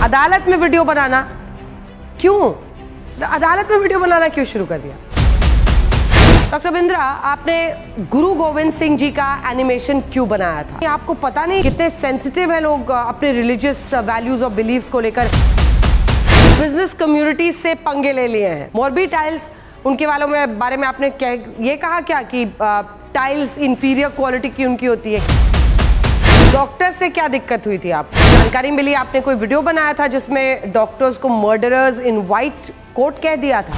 अदालत में वीडियो बनाना क्यों? अदालत में वीडियो बनाना क्यों शुरू कर दिया? डॉक्टर बिंद्रा, आपने गुरु गोविंद सिंह जी का एनिमेशन क्यों बनाया था? आपको पता नहीं कितने सेंसिटिव है लोग अपने रिलीजियस वैल्यूज और बिलीव्स को लेकर। बिजनेस कम्युनिटी से पंगे ले लिए हैं। मोरबी टाइल्स, उनके वालों में बारे में आपने ये कहा क्या कि टाइल्स इंफीरियर क्वालिटी की उनकी होती है? डॉक्टर से क्या दिक्कत हुई थी? आपको जानकारी मिली आपने कोई वीडियो बनाया था जिसमें डॉक्टर्स को मर्डरर्स इन व्हाइट कोट कह दिया था।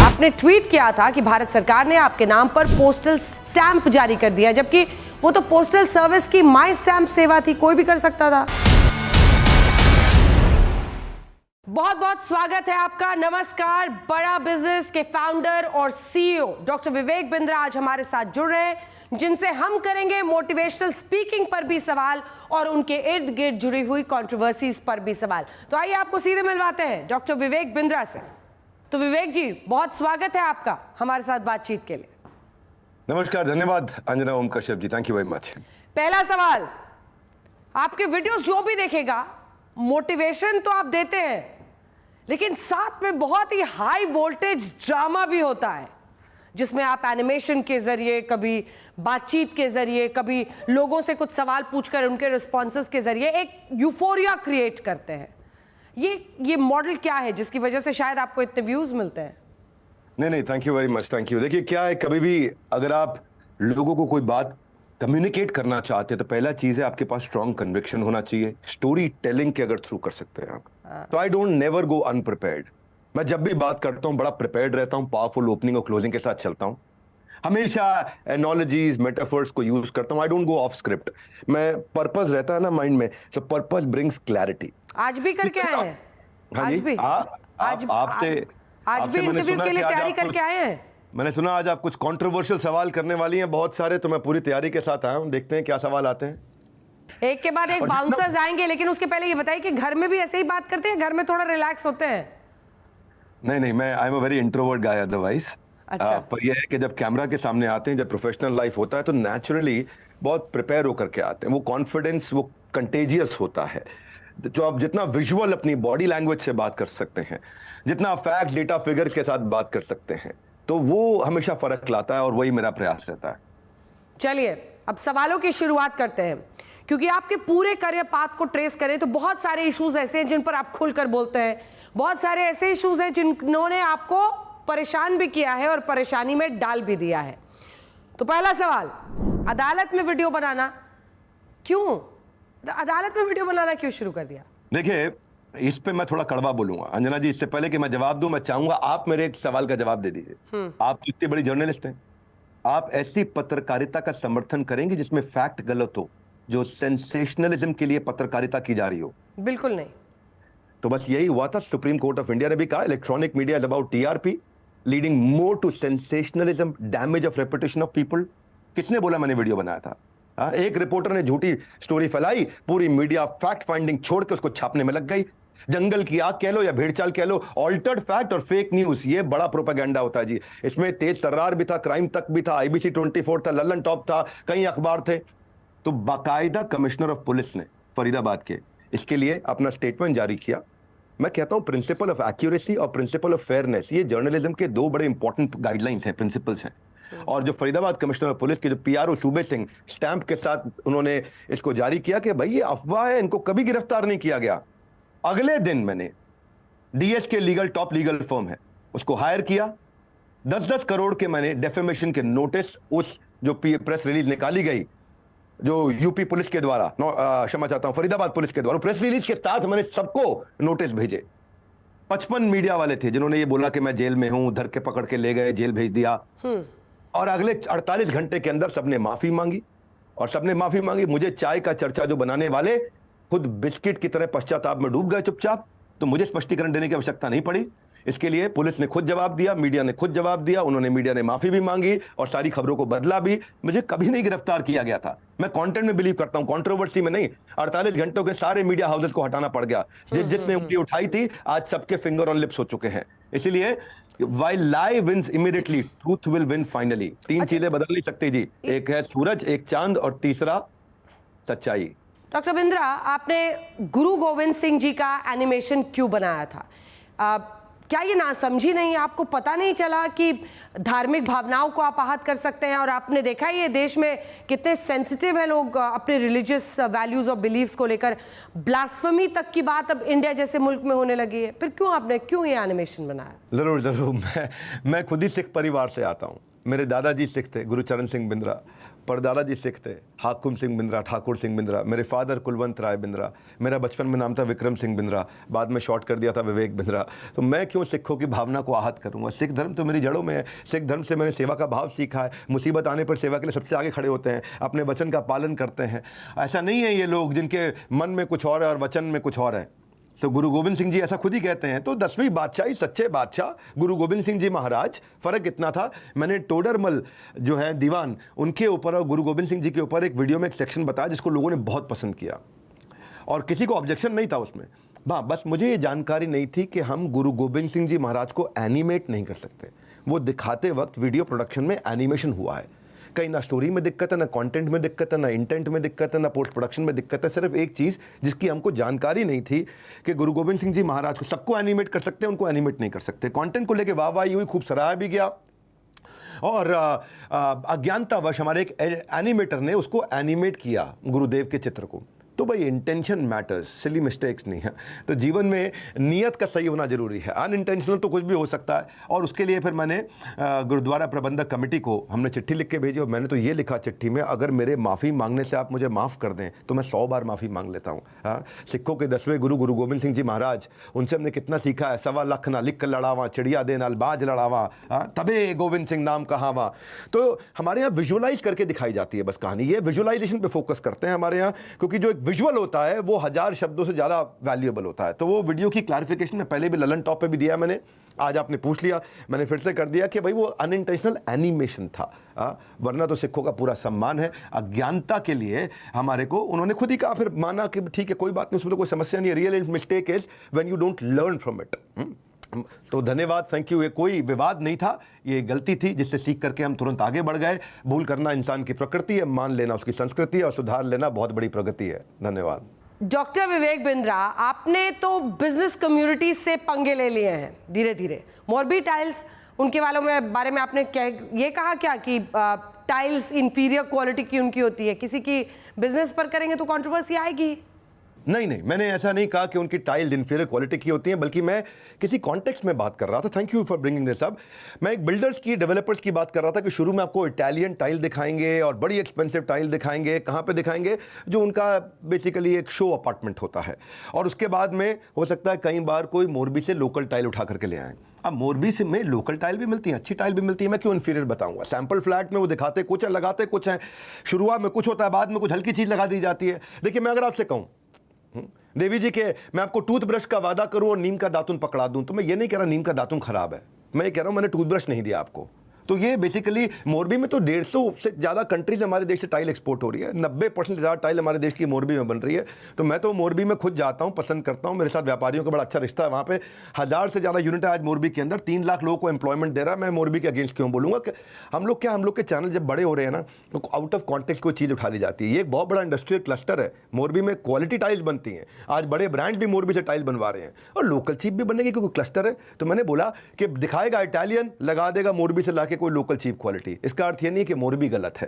आपने ट्वीट किया था कि भारत सरकार ने आपके नाम पर पोस्टल स्टैंप जारी कर दिया, जबकि वो तो पोस्टल सर्विस की माई स्टैंप सेवा थी, कोई भी कर सकता था। बहुत बहुत स्वागत है आपका। नमस्कार। बड़ा बिजनेस के फाउंडर और सीईओ डॉक्टर विवेक बिंद्रा आज हमारे साथ जुड़ रहे हैं, जिनसे हम करेंगे मोटिवेशनल स्पीकिंग पर भी सवाल और उनके इर्द गिर्द जुड़ी हुई कंट्रोवर्सीज पर भी सवाल। तो आइए आपको सीधे मिलवाते हैं डॉक्टर विवेक बिंद्रा से। तो विवेक जी, बहुत स्वागत है आपका हमारे साथ बातचीत के लिए। नमस्कार, धन्यवाद Anjana Om Kashyap ji, thank you very much. पहला सवाल, आपके वीडियोस जो भी देखेगा मोटिवेशन तो आप देते हैं, लेकिन साथ में बहुत ही हाई वोल्टेज ड्रामा भी होता है, जिसमें आप एनिमेशन के जरिए, कभी बातचीत के जरिए, कभी लोगों से कुछ सवाल पूछकर उनके रिस्पॉन्सेस के जरिए एक यूफोरिया क्रिएट करते हैं। ये मॉडल क्या है जिसकी वजह से शायद आपको इतने व्यूज मिलते हैं? नहीं, thank you very much, thank you. देखिए क्या है, कभी भी अगर आप लोगों को कोई बात कम्युनिकेट करना चाहते हैं तो पहला चीज है आपके पास स्ट्रॉन्ग कन्विक्शन होना चाहिए। स्टोरी टेलिंग के अगर थ्रू कर सकते हैं आप, तो आई डोंट नेवर गो अनप्रिपेयर्ड। मैं जब भी बात करता हूं बड़ा प्रिपेयर्ड रहता हूं, पावरफुल ओपनिंग और क्लोजिंग के साथ चलता हूं, हमेशा एनोलॉजीज मेटाफर्स को यूज करता हूं। I don't go of script. मैं पर्पस रहता है ना माइंड में, तो पर्पस ब्रिंग्स क्लैरिटी। आज भी करके आए हैं? हाँ आज जी, भी आज भी इंटरव्यू के लिए तैयारी करके आए हैं? मैंने सुना आज आप कुछ कंट्रोवर्शियल सवाल करने वाली हैं बहुत सारे, तो मैं पूरी तैयारी के साथ आया हूं। देखते हैं क्या सवाल आते हैं। एक के बाद एक बाउंसर्स आएंगे, लेकिन उसके पहले ये बताइए कि घर में भी ऐसे ही बात करते हैं? घर में थोड़ा रिलैक्स होते हैं? नहीं, मैं I am a very introvert guy otherwise. अच्छा। पर यह है कि जब कैमरा के सामने आते हैं, जब प्रोफेशनल लाइफ होता है, तो नेचुरली बहुत प्रिपेयर होकर के आते हैं। वो कॉन्फिडेंस, वो कंटेजियस होता है। जो आप जितना विजुअल अपनी बॉडी लैंग्वेज से बात कर सकते हैं, जितना फैक्ट डेटा फिगर के साथ बात कर सकते हैं, तो वो हमेशा फर्क लाता है, और वही मेरा प्रयास रहता है। चलिए अब सवालों की शुरुआत करते हैं, क्योंकि आपके पूरे करियर पाथ को ट्रेस करें तो बहुत सारे इश्यूज ऐसे हैं जिन पर आप खुलकर बोलते हैं, बहुत सारे ऐसे इश्यूज हैं जिन्होंने आपको परेशान भी किया है और परेशानी में डाल भी दिया है। तो पहला सवाल, अदालत में वीडियो बनाना क्यों? अदालत में वीडियो बनाना क्यों शुरू कर दिया? देखिए, इस पे मैं थोड़ा कड़वा बोलूंगा अंजना जी। इससे पहले कि मैं जवाब दूं, मैं चाहूंगा आप मेरे एक सवाल का जवाब दे दीजिए। आप इतनी बड़ी जर्नलिस्ट हैं, आप ऐसी पत्रकारिता का समर्थन करेंगे जिसमें फैक्ट गलत हो, जो सेंसेशनलिज्म के लिए पत्रकारिता की जा रही हो? बिल्कुल नहीं। तो बस यही हुआ था। सुप्रीम कोर्ट ऑफ इंडिया ने भी कहा electronic media is about TRP, leading more to sensationalism, damage of reputation of people. किसने बोला मैंने वीडियो बनाया था? एक रिपोर्टर ने झूठी स्टोरी फैलाई, पूरी मीडिया फैक्ट फाइंडिंग छोड़ के उसको छापने में लग गई। जंगल की आग कह लो या भेड़चाल कह लो, ऑल्टर्ड फैक्ट और फेक न्यूज, ये बड़ा प्रोपेगेंडा होता है जी। इसमें तेज तर्रार भी था, क्राइम तक भी था, IBC 24 था, लल्लन टॉप था, कई अखबार थे। तो बाकायदा कमिश्नर ऑफ पुलिस ने फरीदाबाद के इसके लिए अपना स्टेटमेंट जारी किया। मैं कहता हूं प्रिंसिपल ऑफ एक्यूरेसी और प्रिंसिपल ऑफ फेयरनेस, ये जर्नलिज्म के दो बड़े इंपॉर्टेंट गाइडलाइंस हैं, प्रिंसिपल्स हैं। और जो फरीदाबाद कमिश्नर ऑफ पुलिस के जो PRO सूबे सिंह स्टैंप के साथ उन्होंने इसको जारी किया कि भाई ये अफवाह है, इनको कभी गिरफ्तार नहीं किया गया। अगले दिन मैंने DS के लीगल, टॉप लीगल फर्म है, उसको हायर किया। 10-10 करोड़ के मैंने डेफेमेशन के नोटिस, उस जो प्रेस रिलीज निकाली गई जो UP पुलिस के द्वारा, क्षमा चाहता हूं, फरीदाबाद पुलिस के द्वारा, प्रेस रिलीज के साथ मैंने सबको नोटिस भेजे। 55 मीडिया वाले थे जिन्होंने ये बोला कि मैं जेल में हूं, धर के पकड़ के ले गए, जेल भेज दिया। और अगले 48 घंटे के अंदर सबने माफी मांगी, और सबने माफी मांगी। मुझे चाय का चर्चा जो बनाने वाले खुद बिस्किट की तरह पश्चाताप में डूब गए चुपचाप, तो मुझे स्पष्टीकरण देने की आवश्यकता नहीं पड़ी। इसके लिए पुलिस ने खुद जवाब दिया, मीडिया ने खुद जवाब दिया, मीडिया ने माफी भी मांगी और सारी खबरों को बदला भी। मुझे कभी नहीं गिरफ्तार किया गया था। मैं कंटेंट में बिलीव करता हूं, कंट्रोवर्सी में नहीं। 48 घंटों के सारे मीडिया हाउसेस को हटाना पड़ गया। जिसने उंगली उठाई थी, आज सबके फिंगर ऑन लिप्स हो चुके हैं। इसीलिए while lie wins immediately, truth will win finally। तीन चीजें बदल नहीं सकती जी, एक है सूरज, एक चांद, और तीसरा सच्चाई। डॉक्टर बिंद्रा, आपने गुरु गोविंद सिंह जी का एनिमेशन क्यों बनाया था? क्या ये नासमझी नहीं, आपको पता नहीं चला कि धार्मिक भावनाओं को आप आहत कर सकते हैं? और आपने देखा है ये देश में कितने सेंसिटिव है लोग अपने रिलीजियस वैल्यूज और बिलीव्स को लेकर। ब्लास्फेमी तक की बात अब इंडिया जैसे मुल्क में होने लगी है, फिर क्यों ये एनिमेशन बनाया? जरूर मैं खुद ही सिख परिवार से आता हूँ। मेरे दादाजी सिख थे, गुरुचरण सिंह बिंद्रा। परदादाजी सिख थे, हाकुम सिंह बिंद्रा, ठाकुर सिंह बिंद्रा। मेरे फादर कुलवंत राय बिंद्रा। मेरा बचपन में नाम था विक्रम सिंह बिंद्रा, बाद में शॉर्ट कर दिया था विवेक बिंद्रा। तो मैं क्यों सिखों की भावना को आहत करूंगा? सिख धर्म तो मेरी जड़ों में है। सिख धर्म से मैंने सेवा का भाव सीखा है। मुसीबत आने पर सेवा के लिए सबसे आगे खड़े होते हैं, अपने वचन का पालन करते हैं। ऐसा नहीं है ये लोग जिनके मन में कुछ और है और वचन में कुछ और है। तो गुरु गोविंद सिंह जी ऐसा खुद ही कहते हैं। तो 10वीं बादशाही, सच्चे बादशाह गुरु गोविंद सिंह जी महाराज। फ़र्क इतना था, मैंने टोडरमल जो है दीवान, उनके ऊपर और गुरु गोविंद सिंह जी के ऊपर एक वीडियो में एक सेक्शन बताया जिसको लोगों ने बहुत पसंद किया और किसी को ऑब्जेक्शन नहीं था उसमें। हाँ, बस मुझे ये जानकारी नहीं थी कि हम गुरु गोविंद सिंह जी महाराज को एनिमेट नहीं कर सकते। वो दिखाते वक्त वीडियो प्रोडक्शन में एनिमेशन हुआ है। कहीं ना स्टोरी में दिक्कत है, ना कंटेंट में दिक्कत है, ना इंटेंट में दिक्कत है, ना पोस्ट प्रोडक्शन में दिक्कत है। सिर्फ एक चीज़ जिसकी हमको जानकारी नहीं थी कि गुरु गोविंद सिंह जी महाराज को सबको एनिमेट कर सकते हैं, उनको एनिमेट नहीं कर सकते। कंटेंट को लेके वाहवाही हुई, खूब सराहा भी गया और अज्ञानतावश हमारे एक एनिमेटर ने उसको एनिमेट किया गुरुदेव के चित्र को। तो भाई इंटेंशन मैटर्स, सिली मिस्टेक्स नहीं है। तो जीवन में नीयत का सही होना जरूरी है। अनइंटेंशनल तो कुछ भी हो सकता है। और उसके लिए फिर मैंने गुरुद्वारा प्रबंधक कमेटी को हमने चिट्ठी लिख के भेजी और मैंने तो ये लिखा चिट्ठी में, अगर मेरे माफ़ी मांगने से आप मुझे माफ़ कर दें तो मैं 100 बार माफ़ी मांग लेता हूँ। हाँ, सिखों के 10वें गुरु गुरु गोविंद सिंह जी महाराज, उनसे हमने कितना सीखा है। 1.25 लाख ना लिख कर लड़ावा, चिड़िया दे नाल बाज लड़ावा, तबे गोविंद सिंह नाम कहावा। तो हमारे यहाँ विजुअलाइज करके दिखाई जाती है बस कहानी। ये विजुअलाइजेशन पे फोकस करते हैं हमारे यहाँ, क्योंकि जो एक विजुअल होता है वो 1000 शब्दों से ज्यादा वैल्यूएबल होता है। तो वो वीडियो की क्लैरिफिकेशन में पहले भी ललन टॉप पे भी दिया मैंने, आज आपने पूछ लिया, मैंने फिर से कर दिया कि भाई वो अनइंटेंशनल एनिमेशन था। वरना तो सिखों का पूरा सम्मान है। अज्ञानता के लिए हमारे को उन्होंने खुद ही कहा, फिर माना कि ठीक है कोई बात नहीं, उसमें तो कोई समस्या नहीं है। Real mistake is when you don't learn from it. तो धन्यवाद, थैंक यू। ये कोई विवाद नहीं था, ये गलती थी जिससे सीख करके हम तुरंत आगे बढ़ गए। भूल करना इंसान की प्रकृति है, मान लेना उसकी संस्कृति है और सुधार लेना बहुत बड़ी प्रगति है। धन्यवाद। डॉक्टर विवेक बिंद्रा, आपने तो बिजनेस कम्युनिटी से पंगे ले लिए हैं धीरे धीरे। मोरबी टाइल्स, उनके बारे में आपने ये कहा क्या कि टाइल्स इंफीरियर क्वालिटी की उनकी होती है? किसी की बिजनेस पर करेंगे तो कंट्रोवर्सी आएगी। नहीं, मैंने ऐसा नहीं कहा कि उनकी टाइल्स इंफीरियर क्वालिटी की होती हैं, बल्कि मैं किसी कॉन्टेक्स्ट में बात कर रहा था। Thank you for bringing this up. मैं एक बिल्डर्स की, डेवलपर्स की बात कर रहा था कि शुरू में आपको इटालियन टाइल दिखाएंगे और बड़ी एक्सपेंसिव टाइल दिखाएंगे। कहाँ पे दिखाएंगे? जो उनका बेसिकली एक शो अपार्टमेंट होता है। और उसके बाद में हो सकता है कई बार कोई मोरबी से लोकल टाइल उठा करके ले आएँ। अब मोरबी से में लोकल टाइल भी मिलती है, अच्छी टाइल भी मिलती है, मैं क्यों इंफीरियर बताऊंगा? सैंपल फ्लैट में वो दिखाते कुछ है, लगाते कुछ है। शुरुआत में कुछ होता है, बाद में कुछ हल्की चीज़ लगा दी जाती है। देखिए, मैं अगर आपसे कहूँ देवी जी के मैं आपको टूथब्रश का वादा करूं और नीम का दातुन पकड़ा दूं, तो मैं ये नहीं कह रहा नीम का दातुन खराब है, मैं ये कह रहा हूं मैंने टूथब्रश नहीं दिया आपको। तो ये बेसिकली मोरबी में तो 150 से ज़्यादा कंट्रीज हमारे देश से टाइल एक्सपोर्ट हो रही है। 90% ज़्यादा टाइल हमारे देश की मोरबी में बन रही है। तो मैं तो मोरबी में खुद जाता हूँ, पसंद करता हूँ। मेरे साथ व्यापारियों का बड़ा अच्छा रिश्ता है। वहाँ पे 1000 से ज़्यादा यूनिट है आज मोरबी के अंदर, 3 लाख लोगों को एम्प्लॉयमेंट दे रहा है। मैं मोरबी के अगेंस्ट क्यों बोलूँगा? कि हम लोग के चैनल जब बड़े हो रहे हैं ना, तो आउट ऑफ कॉन्टेक्स्ट कोई चीज़ उठा ली जाती है। ये एक बहुत बड़ा इंडस्ट्रियल क्लस्टर है। मोरबी में क्वालिटी टाइल्स बनती हैं। आज बड़े ब्रांड भी मोरबी से टाइल बनवा रहे हैं और लोकल चीप भी बनेगी क्योंकि क्लस्टर है। तो मैंने बोला कि दिखाएगा इटालियन, लगा देगा मोरबी से लाके कोई लोकल चीप क्वालिटी। इसका अर्थ ये नहीं कि मोरबी गलत है।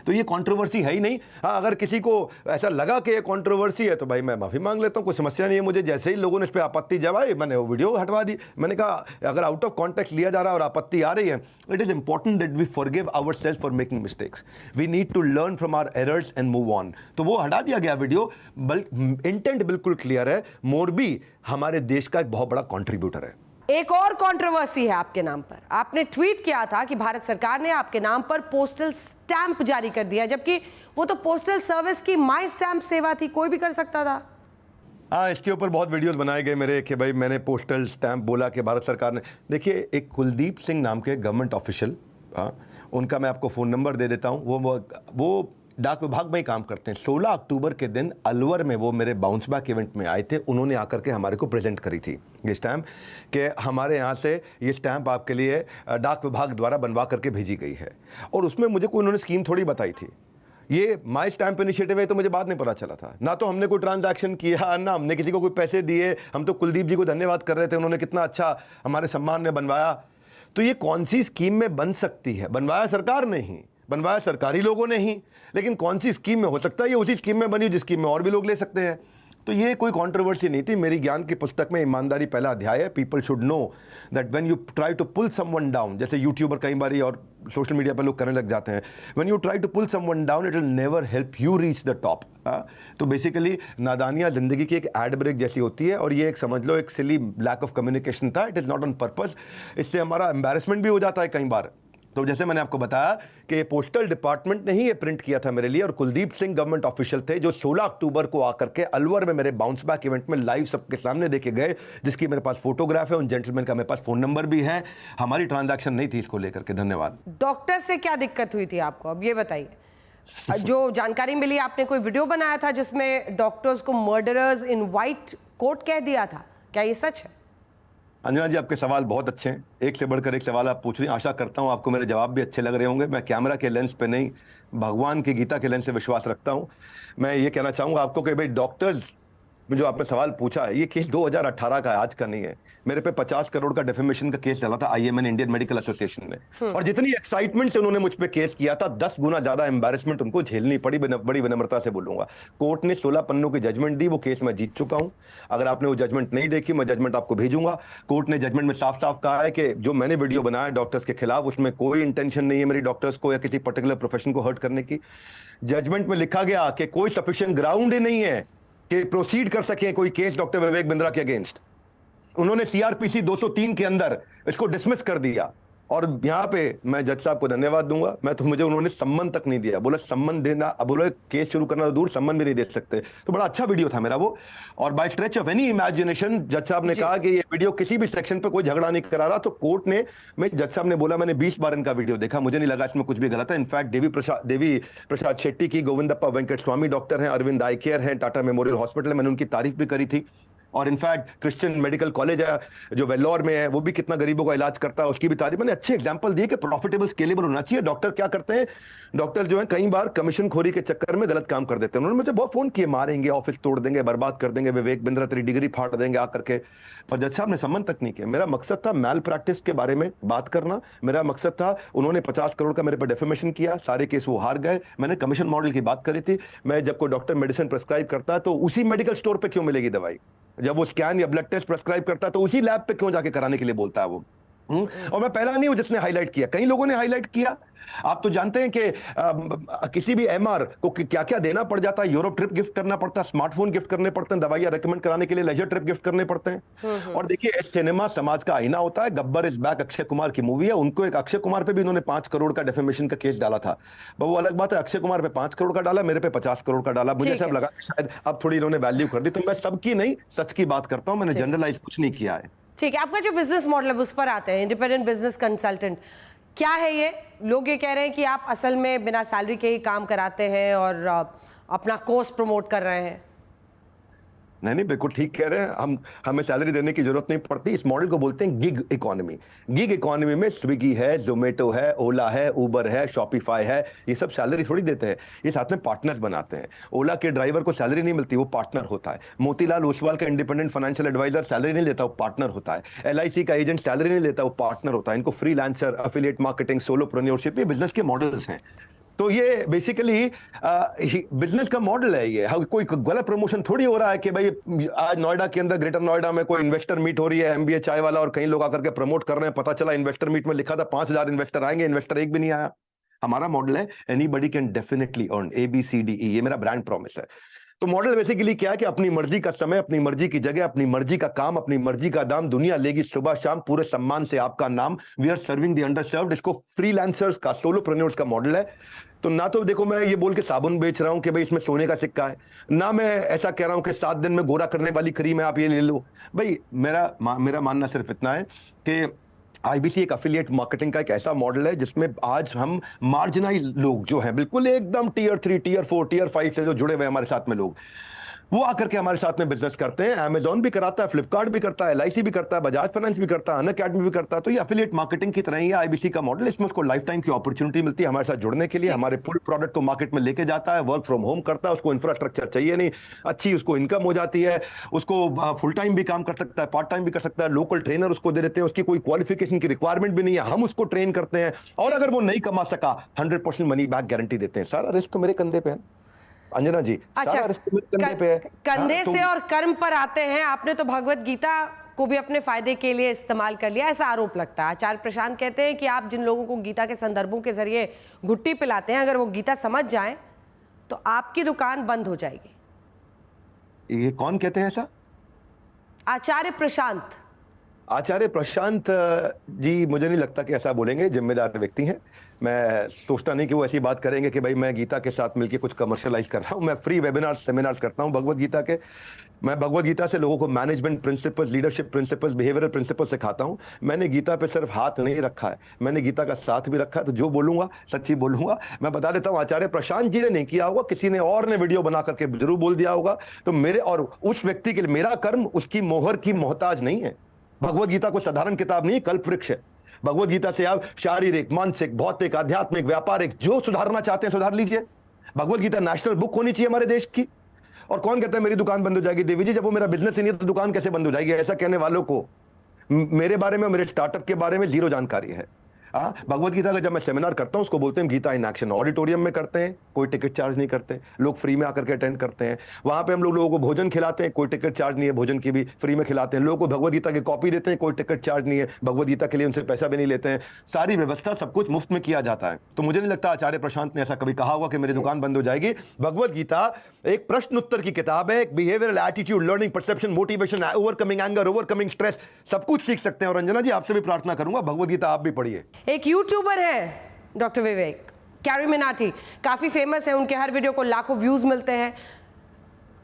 तो ये कंट्रोवर्सी है ही नहीं। अगर किसी को ऐसा लगा कि ये कंट्रोवर्सी है तो भाई मैं माफी मांग लेता हूं, कोई समस्या नहीं है मुझे। जैसे ही लोगों ने इस पे आपत्ति जताई, मैंने वो वीडियो हटवा दी। मैंने कहा अगर आउट ऑफ कॉन्टेक्स्ट लिया जा रहा है और आपत्ति आ रही है, it is important that we forgive ourselves for making mistakes. We need to learn from our errors and move on. तो वो हटा दिया गया वीडियो। इंटेंट बिल्कुल क्लियर है, मोरबी हमारे देश का एक बहुत बड़ा कॉन्ट्रीब्यूटर है। एक और कंट्रोवर्सी है आपके नाम पर। आपने ट्वीट किया था कि भारत सरकार ने आपके नाम पर पोस्टल स्टैंप जारी कर दिया, जबकि वो तो पोस्टल सर्विस की माई स्टैंप सेवा थी, कोई भी कर सकता था। हाँ, इसके ऊपर बहुत वीडियोस बनाए गए मेरे कि भाई मैंने पोस्टल स्टैंप बोला कि भारत सरकार ने। देखिए, एक कुलदीप सिंह नाम के गवर्नमेंट ऑफिशियल, उनका मैं आपको फ़ोन नंबर दे देता हूँ। वो डाक विभाग में ही काम करते हैं। 16 अक्टूबर के दिन अलवर में वो मेरे बाउंस बैक इवेंट में आए थे। उन्होंने आकर के हमारे को प्रेजेंट करी थी ये स्टैम्प कि हमारे यहाँ से ये स्टैम्प आपके लिए डाक विभाग द्वारा बनवा करके भेजी गई है। और उसमें मुझे कोई उन्होंने स्कीम थोड़ी बताई थी। ये माई स्टैम्प इनिशिएटिव है तो मुझे बात नहीं पता चला था। ना तो हमने कोई ट्रांजैक्शन किया, ना हमने किसी को कोई पैसे दिए। हम तो कुलदीप जी को धन्यवाद कर रहे थे, उन्होंने कितना अच्छा हमारे सम्मान में बनवाया। तो ये कौन सी स्कीम में बन सकती है? बनवाया सरकार ने ही, बनवाया सरकारी लोगों ने ही, लेकिन कौन सी स्कीम में हो सकता है? ये उसी स्कीम में बनी जिस स्कीम में और भी लोग ले सकते हैं। तो ये कोई कंट्रोवर्सी नहीं थी। मेरी ज्ञान की पुस्तक में ईमानदारी पहला अध्याय है। People should know that when you try to pull someone down, जैसे यूट्यूबर कई बार और सोशल मीडिया पर लोग करने लग जाते हैं, when you try to pull someone down it will never help you reach the top. तो बेसिकली नादानियाँ जिंदगी की एक एड ब्रेक जैसी होती है, और ये एक समझ लो एक सिली लैक ऑफ कम्युनिकेशन था। It is not on purpose. इससे हमारा एम्बैरेसमेंट भी हो जाता है कई बार। तो जैसे मैंने आपको बताया कि ये पोस्टल डिपार्टमेंट ने ही ये प्रिंट किया था मेरे लिए, और कुलदीप सिंह गवर्नमेंट ऑफिशियल थे जो 16 अक्टूबर को आकर के अलवर में मेरे बाउंस बैक इवेंट में लाइव सबके सामने देखे गए, जिसकी मेरे पास फोटोग्राफ है। उन जेंटलमैन का मेरे पास फोन नंबर भी है। हमारी ट्रांजैक्शन नहीं थी इसको लेकर के। धन्यवाद। डॉक्टर से क्या दिक्कत हुई थी आपको, अब ये बताइए। जो जानकारी मिली, आपने कोई वीडियो बनाया था जिसमें डॉक्टर्स को मर्डरर्स इन व्हाइट कोट कह दिया था, क्या ये सच है? अंजना जी, आपके सवाल बहुत अच्छे हैं। एक से बढ़कर एक सवाल आप पूछ रही हैं। आशा करता हूं आपको मेरे जवाब भी अच्छे लग रहे होंगे। मैं कैमरा के लेंस पे नहीं, भगवान की गीता के लेंस से विश्वास रखता हूं। मैं ये कहना चाहूंगा आपको कि भाई डॉक्टर्स में जो आपने सवाल पूछा है, ये केस 2018 का है, आज का नहीं है। मेरे पे 50 करोड़ का डेफेमेशन का केस चला था IMN, इंडियन मेडिकल एसोसिएशन ने, और जितनी एक्साइटमेंट से उन्होंने मुझ पे केस किया था, 10 गुना ज्यादा एम्बैरेसमेंट उनको झेलनी पड़ी। बड़ी विनम्रता से बोलूंगा, कोर्ट ने 16 पन्नों की जजमेंट दी, वो केस मैं जीत चुका हूं। अगर आपने वो जजमेंट नहीं देखी, मैं जजमेंट आपको भेजूंगा। कोर्ट ने जजमेंट में साफ साफ कहा है कि जो मैंने वीडियो बनाया डॉक्टर्स के खिलाफ, उसमें कोई इंटेंशन नहीं है मेरी डॉक्टर्स को या किसी पर्टिकुलर प्रोफेशन को हर्ट करने की। जजमेंट में लिखा गया कि कोई सफिशिएंट ग्राउंड ही नहीं है कि प्रोसीड कर सके कोई केस डॉक्टर विवेक बिंद्रा के अगेंस्ट। उन्होंने CRPC 203 के अंदर इसको डिसमिस कर दिया। और यहां पे मैं जज साहब को धन्यवाद दूंगा। मैं तो मुझे उन्होंने सम्मन तक नहीं दिया, बोला सम्मन देना, अब बोला केस शुरू करना तो दूर, सम्मन भी नहीं दे सकते। तो बड़ा अच्छा वीडियो था मेरा वो। और by stretch of any imagination जज साहब ने कहा कि ये वीडियो किसी भी सेक्शन पे कोई झगड़ा नहीं करा रहा। तो कोर्ट ने, मैं जज साहब ने बोला, मैंने 20 बार इनका वीडियो देखा, मुझे नहीं लगा इसमें कुछ भी गलत है। इनफैक्ट देवी प्रसाद शेट्टी की, गोविंदप्पा वेंकट स्वामी डॉक्टर हैं, अरविंद आई केयर हैं, टाटा मेमोरियल हॉस्पिटल, मैंने उनकी तारीफ भी करी थी। और इनफैक्ट क्रिश्चियन मेडिकल कॉलेज है जो वेल्लोर में है, वो भी कितना गरीबों का इलाज करता है, उसकी भी तारीफ। मैंने अच्छे एग्जांपल दिए कि प्रॉफिटेबल स्केलेबल होना चाहिए। डॉक्टर क्या करते हैं, डॉक्टर जो है कई बार कमीशन खोरी के चक्कर में गलत काम कर देते हैं। उन्होंने मुझे बहुत फोन किए, मारेंगे, ऑफिस तोड़ देंगे, बर्बाद कर देंगे, विवेक बिंद्रा तेरी डिग्री फाड़ देंगे आकर के। पर जज साहब ने सम्मन तक नहीं किया। मेरा मकसद था मैल प्रैक्टिस के बारे में बात करना, मेरा मकसद था। उन्होंने 50 करोड़ का मेरे पर डेफेमेशन किया, सारे केस वो हार गए। मैंने कमीशन मॉडल की बात करी थी। मैं जब कोई डॉक्टर मेडिसिन प्रेस्क्राइब करता है तो उसी मेडिकल स्टोर पे क्यों मिलेगी दवाई? जब वो स्कैन या ब्लड टेस्ट प्रेस्क्राइब करता है तो उसी लैब पे क्यों जाके कराने के लिए बोलता है वो? और मैं पहला नहीं हूं जिसने हाईलाइट किया, कई लोगों ने हाईलाइट किया। आप तो जानते हैं कि किसी भी MR को क्या क्या देना पड़ जाता है। यूरोप ट्रिप गिफ्ट करना पड़ता है, स्मार्टफोन गिफ्ट करने पड़ते हैं, दवाइयां रेकमेंड कराने के लिए लेजर ट्रिप गिफ्ट करने पड़ते हैं। और देखिए, सिनेमा समाज का आईना होता है। गब्बर इज बैक अक्षय कुमार की मूवी है, उनको एक अक्षय कुमार पे भी उन्होंने 5 करोड़ का डेफेमेशन का केस डाला था। वो अलग बात है, अक्षय कुमार पे 5 करोड़ का डाला, मेरे पे 50 करोड़ का डाला। मुझे सब लगा शायद अब थोड़ी इन्होंने वैल्यू कर दी। तो मैं सबकी नहीं, सच की बात करता हूं, मैंने जनरलाइज कुछ नहीं किया है। ठीक है, आपका जो बिजनेस मॉडल है उस पर आते हैं। इंडिपेंडेंट बिजनेस कंसल्टेंट क्या है ये? लोग ये कह रहे हैं कि आप असल में बिना सैलरी के ही काम कराते हैं और अपना कोर्स प्रमोट कर रहे हैं। नहीं, बिल्कुल ठीक कह रहे हैं। हमें सैलरी देने की जरूरत नहीं पड़ती। इस मॉडल को बोलते हैं गिग इकोनॉमी। गिग इकोनॉमी में स्विगी है, जोमेटो है, ओला है, उबर है, शॉपिफाई है, ये सब सैलरी थोड़ी देते हैं, ये साथ में पार्टनर्स बनाते हैं। ओला के ड्राइवर को सैलरी नहीं मिलती, वो पार्टनर होता है। मोतीलाल ओसवाल का इंडिपेंडेंट फाइनेंशियल एडवाइजर सैलरी नहीं लेता, वो पार्टनर होता है। LIC का एजेंट सैलरी नहीं लेता, वो पार्टनर होता है। इनको फ्रीलांसर, एफिलिएट मार्केटिंग, सोलोप्रेन्योरशिप, ये बिजनेस के मॉडल्स हैं। तो ये बेसिकली बिजनेस का मॉडल है। ये कोई गलत प्रमोशन थोड़ी हो रहा है कि भाई आज नोएडा के अंदर, ग्रेटर नोएडा में कोई इन्वेस्टर मीट हो रही है, MBA चाय वाला, और कई लोग आकर के प्रमोट कर रहे हैं। पता चला इन्वेस्टर मीट में लिखा था 5000 इन्वेस्टर आएंगे, इन्वेस्टर एक भी नहीं आया। हमारा मॉडल है anybody can definitely earn, ABCDE, ये मेरा ब्रांड प्रॉमिस है। तो मॉडल बेसिकली क्या है कि अपनी मर्जी का समय, अपनी मर्जी की जगह, अपनी मर्जी का काम, अपनी मर्जी का दाम, दुनिया लेगी सुबह शाम, पूरे सम्मान से आपका नाम। We are serving the underserved. इसको फ्रीलांसर्स का, सोलोप्रेन्योर्स का मॉडल है। तो ना तो देखो मैं ये बोल के साबुन बेच रहा हूं कि भाई इसमें सोने का सिक्का है, ना मैं ऐसा कह रहा हूं कि 7 दिन में गोरा करने वाली क्रीम है, आप ये ले लो। भाई मेरा मानना सिर्फ इतना है कि IBC एक अफिलिएट मार्केटिंग का एक ऐसा मॉडल है जिसमें आज हम मार्जिनाइज लोग जो हैं, बिल्कुल एकदम Tier 3, Tier 4, Tier 5 से जो जुड़े हुए हमारे साथ में लोग, वो आकर के हमारे साथ में बिजनेस करते हैं। अमेजॉन भी कराता है, फ्लिपकार्ट भी करता है, LIC भी करता है, बजाज फाइनेंस भी करता है, अनअकैडमी भी करता है। तो ये एफिलिएट मार्केटिंग की तरह ही है IBC का मॉडल। इसमें उसको लाइफ टाइम की अपॉर्चुनिटी मिलती है हमारे साथ जुड़ने के लिए, हमारे फुल प्रोडक्ट को मार्केट में लेके जाता है, वर्क फ्रॉम होम करता है, उसको इंफ्रास्ट्रक्चर चाहिए नहीं, अच्छी उसको इनकम हो जाती है, उसको फुल टाइम भी काम कर सकता है, पार्ट टाइम भी कर सकता है, लोकल ट्रेनर उसको दे देते हैं, उसकी कोई क्वालिफिकेशन की रिक्वायरमेंट भी नहीं है, हम उसको ट्रेन करते हैं, और अगर वो नहीं कमा सका 100% मनी बैक गारंटी देते हैं। सारा रिस्क मेरे कंधे पे है अंजना जी। अच्छा, कंधे पे है। कंधे हाँ, से और कर्म पर आते हैं। आपने तो भगवत गीता को भी अपने फायदे के लिए इस्तेमाल कर लिया, ऐसा आरोप लगता है। आचार्य प्रशांत कहते हैं कि आप जिन लोगों को गीता के संदर्भों के जरिए घुट्टी पिलाते हैं, अगर वो गीता समझ जाएं तो आपकी दुकान बंद हो जाएगी। ये कौन कहते हैं ऐसा? आचार्य प्रशांत। आचार्य प्रशांत जी मुझे नहीं लगता कि ऐसा बोलेंगे, जिम्मेदार व्यक्ति हैं। मैं सोचता नहीं कि वो ऐसी बात करेंगे कि भाई मैं गीता के साथ मिलकर कुछ कमर्शियलाइज कर रहा हूं। मैं फ्री वेबिनार सेमिनार्स करता हूं भगवत गीता के। मैं भगवत गीता से लोगों को management principles, leadership principles, behavioural principles सिखाता हूं। मैंने गीता पे सिर्फ हाथ नहीं रखा है, मैंने गीता का साथ भी रखा है। तो जो बोलूंगा सच्ची बोलूंगा। मैं बता देता हूं, आचार्य प्रशांत जी ने नहीं किया होगा, किसी ने और ने वीडियो बना करके जरूर बोल दिया होगा। तो मेरे और उस व्यक्ति के लिए मेरा कर्म उसकी मोहर की मोहताज नहीं है। भगवत गीता कोई साधारण किताब नहीं, कल्प वृक्ष है। भगवत गीता से आप शारीरिक, मानसिक, भौतिक, आध्यात्मिक, व्यापारिक जो सुधारना चाहते हैं सुधार लीजिए। भगवत गीता नेशनल बुक होनी चाहिए हमारे देश की। और कौन कहता है मेरी दुकान बंद हो जाएगी? देवी जी, जब वो मेरा बिजनेस ही नहीं है तो दुकान कैसे बंद हो जाएगी? ऐसा कहने वालों को मेरे बारे में, मेरे स्टार्टअप के बारे में जीरो जानकारी है। भगवत गीता का जब मैं सेमिनार करता हूं उसको बोलते हैं गीता इन एक्शन। ऑडिटोरियम में करते हैं, कोई टिकट चार्ज नहीं करते, लोग फ्री में आकर के अटेंड करते हैं। वहां पे हम लोगों को भोजन खिलाते हैं, कोई टिकट चार्ज नहीं है, भोजन की भी फ्री में खिलाते हैं। लोगों को भगवत गीता की कॉपी देते हैं, कोई टिकट चार्ज नहीं है, भगवत गीता के लिए उनसे पैसा भी नहीं लेते हैं। सारी व्यवस्था सब कुछ मुफ्त में किया जाता है। तो मुझे नहीं लगता आचार्य प्रशांत ने ऐसा कभी कहा होगा कि मेरी दुकान बंद हो जाएगी। भगवत गीता एक प्रश्न उत्तर की किताब है, एक behavioural attitude, learning, perception, motivation, overcoming anger, overcoming stress, सब कुछ सीख सकते हैं। और अंजना जी, आपसे भी प्रार्थना करूंगा भगवत गीता आप भी पढ़िए। एक यूट्यूबर है डॉक्टर विवेक, कैरी मिनाटी, काफी फेमस है, उनके हर वीडियो को लाखों व्यूज मिलते हैं।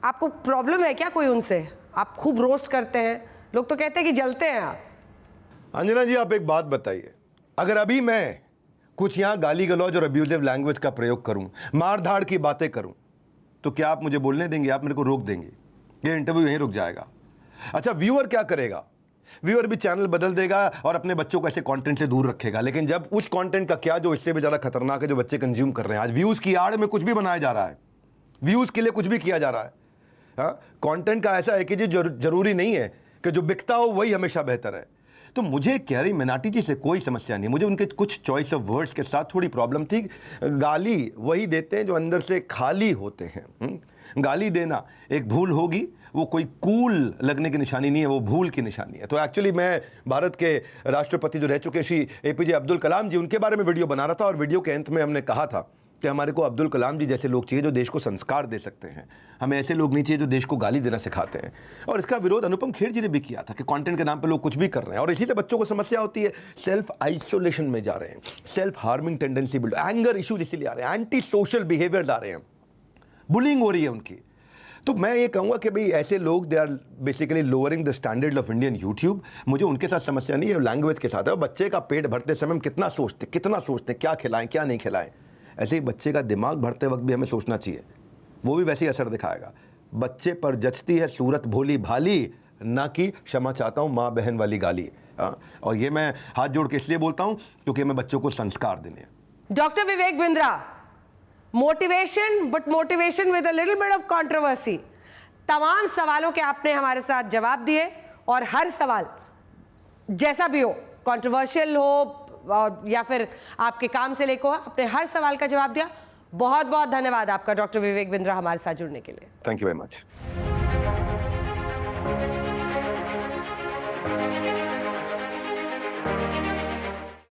आपको प्रॉब्लम है क्या कोई उनसे? आप खूब रोस्ट करते हैं, लोग तो कहते हैं कि जलते हैं आप। अंजना जी, आप एक बात बताइए, अगर अभी मैं कुछ यहां गाली गलौज और अब्यूजिव लैंग्वेज का प्रयोग करूं, मार धाड़ की बातें करूं, तो क्या आप मुझे बोलने देंगे? आप मेरे को रोक देंगे? ये इंटरव्यू यहीं रुक जाएगा। अच्छा, व्यूअर क्या करेगा? व्यूअर भी चैनल बदल देगा और अपने बच्चों को ऐसे कंटेंट से दूर रखेगा। लेकिन जब उस कंटेंट का क्या जो इससे भी ज़्यादा खतरनाक है, जो बच्चे कंज्यूम कर रहे हैं, आज व्यूज़ की आड़ में कुछ भी बनाया जा रहा है, व्यूज़ के लिए कुछ भी किया जा रहा है। हाँ, कंटेंट का ऐसा है कि जो जरूरी नहीं है कि जो बिकता हो वही हमेशा बेहतर है। तो मुझे कैरी मिनाटी जी से कोई समस्या नहीं, मुझे उनके कुछ चॉइस ऑफ वर्ड्स के साथ थोड़ी प्रॉब्लम थी। गाली वही देते हैं जो अंदर से खाली होते हैं। गाली देना एक भूल होगी, वो कोई कूल लगने की निशानी नहीं है, वो भूल की निशानी है। तो एक्चुअली मैं भारत के राष्ट्रपति जो रह चुके श्री APJ अब्दुल कलाम जी, उनके बारे में वीडियो बना रहा था। और वीडियो के अंत में हमने कहा था कि हमारे को अब्दुल कलाम जी जैसे लोग चाहिए जो देश को संस्कार दे सकते हैं। हमें ऐसे लोग नहीं चाहिए जो देश को गाली देना सिखाते हैं। और इसका विरोध अनुपम खेर जी ने भी किया था कि कंटेंट के नाम पे लोग कुछ भी कर रहे हैं। और इसी से बच्चों को समस्या होती है, सेल्फ आइसोलेशन में जा रहे हैं, self harming tendency build, anger issues इसीलिए आ रहे हैं, एंटी सोशल बिहेवियर आ रहे हैं, बुलिंग हो रही है उनकी। तो मैं ये कहूँगा कि भाई ऐसे लोग they are basically lowering the standard of Indian YouTube. मुझे उनके साथ समस्या नहीं है, लैंग्वेज के साथ है। बच्चे का पेट भरते समय हम कितना सोचते क्या खिलाएं क्या नहीं खिलाएं। ऐसे ही बच्चे का दिमाग भरते वक्त भी हमें सोचना चाहिए, वो भी वैसे ही असर दिखाएगा। बच्चे पर जचती है सूरत भोली भाली, ना कि क्षमा चाहता हूँ माँ बहन वाली गाली। और ये मैं हाथ जोड़ के इसलिए बोलता हूँ क्योंकि मैं बच्चों को संस्कार देने। Doctor Vivek Bindra, motivation, but motivation with a little bit of controversy. तमाम सवालों के आपने हमारे साथ जवाब दिए, और हर सवाल जैसा भी हो, कंट्रोवर्शियल हो या फिर आपके काम से लेकर हो, आपने हर सवाल का जवाब दिया। बहुत बहुत धन्यवाद आपका डॉक्टर विवेक बिंद्रा हमारे साथ जुड़ने के लिए। Thank you very much.